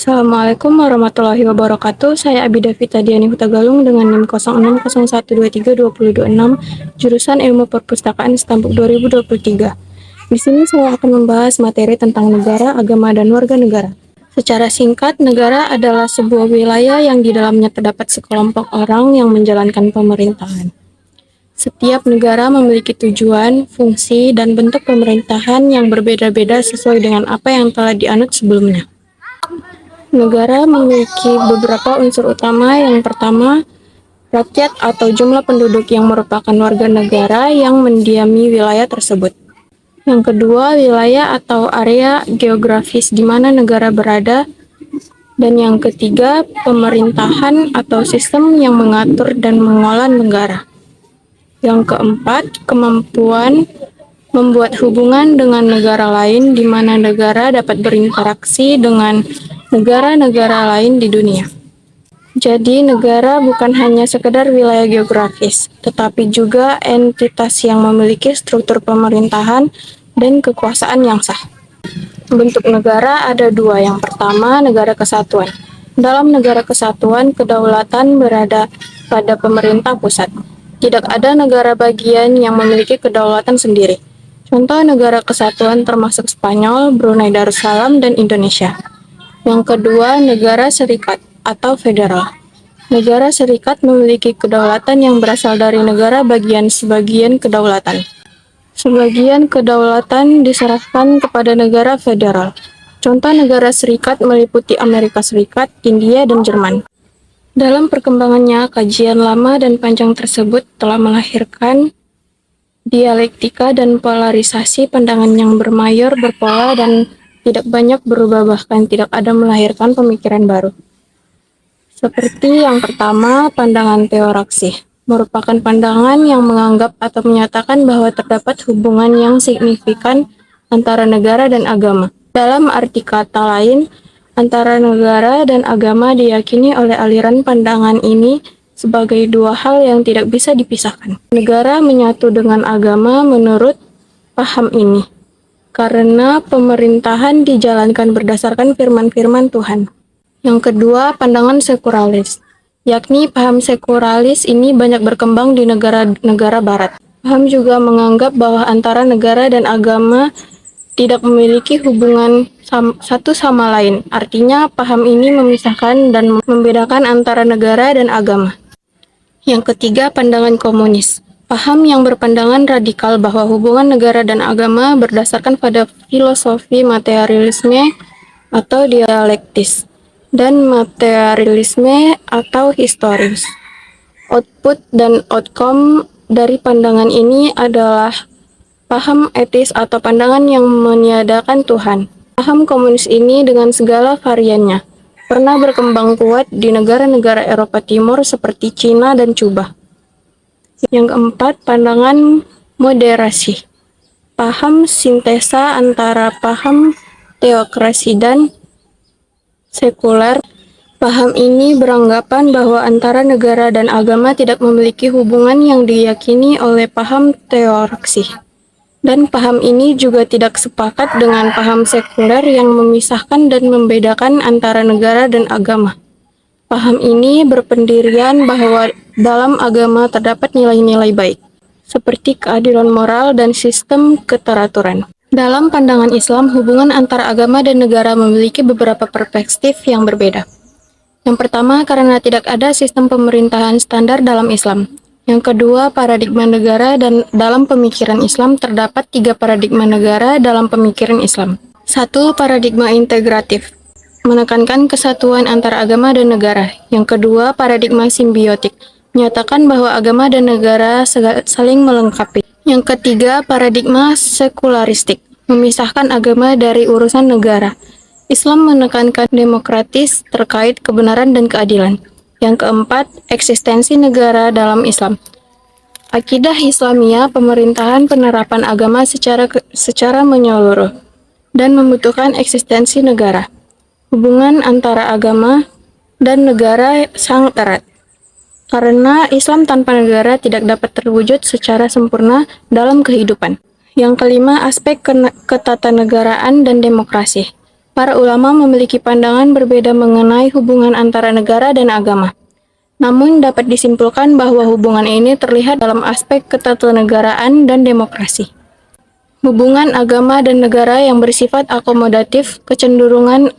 Assalamualaikum warahmatullahi wabarakatuh. Saya Abida Vita Diani Hutagalung dengan NIM 0601232026 jurusan Ilmu Perpustakaan Stampuk 2023. Di sini saya akan membahas materi tentang negara, agama, dan warga negara. Secara singkat, negara adalah sebuah wilayah yang di dalamnya terdapat sekelompok orang yang menjalankan pemerintahan. Setiap negara memiliki tujuan, fungsi, dan bentuk pemerintahan yang berbeda-beda sesuai dengan apa yang telah dianut sebelumnya. Negara memiliki beberapa unsur utama. Yang pertama, rakyat atau jumlah penduduk yang merupakan warga negara yang mendiami wilayah tersebut. Yang kedua, wilayah atau area geografis di mana negara berada. Dan yang ketiga, pemerintahan atau sistem yang mengatur dan mengelola negara. Yang keempat, kemampuan membuat hubungan dengan negara lain di mana negara dapat berinteraksi dengan negara-negara lain di dunia. Jadi negara bukan hanya sekedar wilayah geografis, tetapi juga entitas yang memiliki struktur pemerintahan dan kekuasaan yang sah. Bentuk negara ada dua. Yang pertama, negara kesatuan. Dalam negara kesatuan, kedaulatan berada pada pemerintah pusat. Tidak ada negara bagian yang memiliki kedaulatan sendiri. Contoh negara kesatuan termasuk Spanyol, Brunei Darussalam, dan Indonesia. Yang kedua, negara serikat atau federal. Negara serikat memiliki kedaulatan yang berasal dari negara bagian sebagian kedaulatan. Sebagian kedaulatan diserahkan kepada negara federal. Contoh negara serikat meliputi Amerika Serikat, India, dan Jerman. Dalam perkembangannya, kajian lama dan panjang tersebut telah melahirkan dialektika dan polarisasi pandangan yang bermayor, berpola, dan tidak banyak berubah, bahkan tidak ada melahirkan pemikiran baru. Seperti yang pertama, pandangan teoraksi merupakan pandangan yang menganggap atau menyatakan bahwa terdapat hubungan yang signifikan antara negara dan agama. Dalam arti kata lain, antara negara dan agama diyakini oleh aliran pandangan ini sebagai dua hal yang tidak bisa dipisahkan. Negara menyatu dengan agama menurut paham ini, karena pemerintahan dijalankan berdasarkan firman-firman Tuhan. Yang kedua, pandangan sekularis, yakni paham sekularis ini banyak berkembang di negara-negara barat. Paham juga menganggap bahwa antara negara dan agama tidak memiliki hubungan satu sama lain. Artinya, paham ini memisahkan dan membedakan antara negara dan agama. Yang ketiga, pandangan komunis. Paham yang berpandangan radikal bahwa hubungan negara dan agama berdasarkan pada filosofi materialisme atau dialektis dan materialisme atau historis. Output dan outcome dari pandangan ini adalah paham etis atau pandangan yang meniadakan Tuhan. Paham komunis ini dengan segala variannya pernah berkembang kuat di negara-negara Eropa Timur seperti Cina dan Cuba. Yang keempat, pandangan moderasi. Paham sintesa antara paham teokrasi dan sekuler. Paham ini beranggapan bahwa antara negara dan agama tidak memiliki hubungan yang diyakini oleh paham teokrasi. Dan paham ini juga tidak sepakat dengan paham sekuler yang memisahkan dan membedakan antara negara dan agama. Paham ini berpendirian bahwa dalam agama terdapat nilai-nilai baik, seperti keadilan moral dan sistem keteraturan. Dalam pandangan Islam, hubungan antara agama dan negara memiliki beberapa perspektif yang berbeda. Yang pertama, karena tidak ada sistem pemerintahan standar dalam Islam. Yang kedua, paradigma negara, dan dalam pemikiran Islam terdapat 3 paradigma negara dalam pemikiran Islam. 1. Paradigma integratif, menekankan kesatuan antara agama dan negara. Yang kedua, paradigma simbiotik, menyatakan bahwa agama dan negara saling melengkapi. Yang ketiga, paradigma sekularistik, memisahkan agama dari urusan negara. Islam menekankan demokratis terkait kebenaran dan keadilan. Yang keempat, eksistensi negara dalam Islam. Akidah Islamiyah, pemerintahan penerapan agama secara menyeluruh dan membutuhkan eksistensi negara. Hubungan antara agama dan negara sangat erat, karena Islam tanpa negara tidak dapat terwujud secara sempurna dalam kehidupan. Yang kelima, aspek ketatanegaraan dan demokrasi. Para ulama memiliki pandangan berbeda mengenai hubungan antara negara dan agama. Namun dapat disimpulkan bahwa hubungan ini terlihat dalam aspek ketatanegaraan dan demokrasi. Hubungan agama dan negara yang bersifat akomodatif, kecenderungan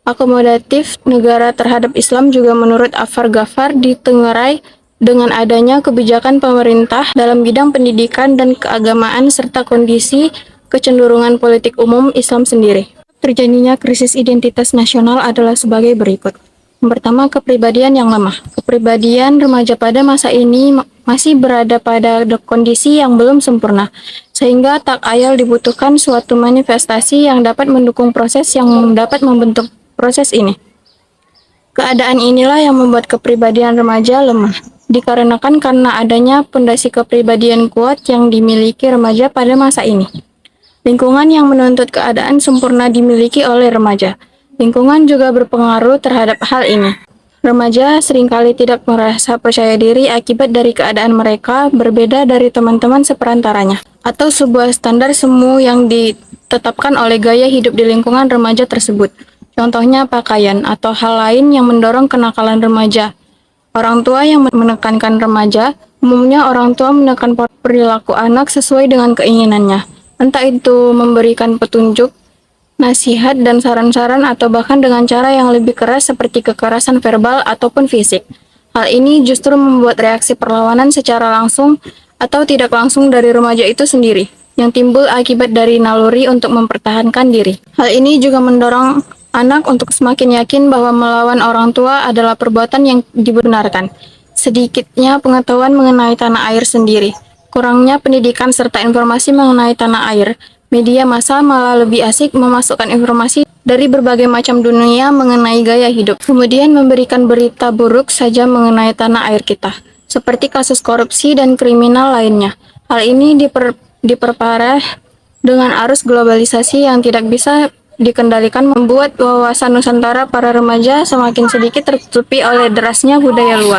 akomodatif negara terhadap Islam juga menurut Afar Ghaffar ditengarai dengan adanya kebijakan pemerintah dalam bidang pendidikan dan keagamaan serta kondisi kecenderungan politik umum Islam sendiri. Terjadinya krisis identitas nasional adalah sebagai berikut. Yang pertama, kepribadian yang lemah. Kepribadian remaja pada masa ini masih berada pada kondisi yang belum sempurna, sehingga tak ayal dibutuhkan suatu manifestasi yang dapat mendukung proses yang dapat membentuk proses ini. Keadaan inilah yang membuat kepribadian remaja lemah, dikarenakan karena adanya pondasi kepribadian kuat yang dimiliki remaja pada masa ini. Lingkungan yang menuntut keadaan sempurna dimiliki oleh remaja. Lingkungan juga berpengaruh terhadap hal ini. Remaja seringkali tidak merasa percaya diri akibat dari keadaan mereka berbeda dari teman-teman seperantaranya, atau sebuah standar semu yang ditetapkan oleh gaya hidup di lingkungan remaja tersebut. Contohnya pakaian atau hal lain yang mendorong kenakalan remaja. Orang tua yang menekankan remaja, umumnya orang tua menekan perilaku anak sesuai dengan keinginannya. Entah itu memberikan petunjuk, nasihat, dan saran-saran atau bahkan dengan cara yang lebih keras seperti kekerasan verbal ataupun fisik. Hal ini justru membuat reaksi perlawanan secara langsung atau tidak langsung dari remaja itu sendiri, yang timbul akibat dari naluri untuk mempertahankan diri. Hal ini juga mendorong anak untuk semakin yakin bahwa melawan orang tua adalah perbuatan yang dibenarkan. Sedikitnya pengetahuan mengenai tanah air sendiri, kurangnya pendidikan serta informasi mengenai tanah air, media massa malah lebih asik memasukkan informasi dari berbagai macam dunia mengenai gaya hidup, kemudian memberikan berita buruk saja mengenai tanah air kita, seperti kasus korupsi dan kriminal lainnya. Hal ini diperparah dengan arus globalisasi yang tidak bisa dikendalikan, membuat wawasan Nusantara para remaja semakin sedikit tertutupi oleh derasnya budaya luar.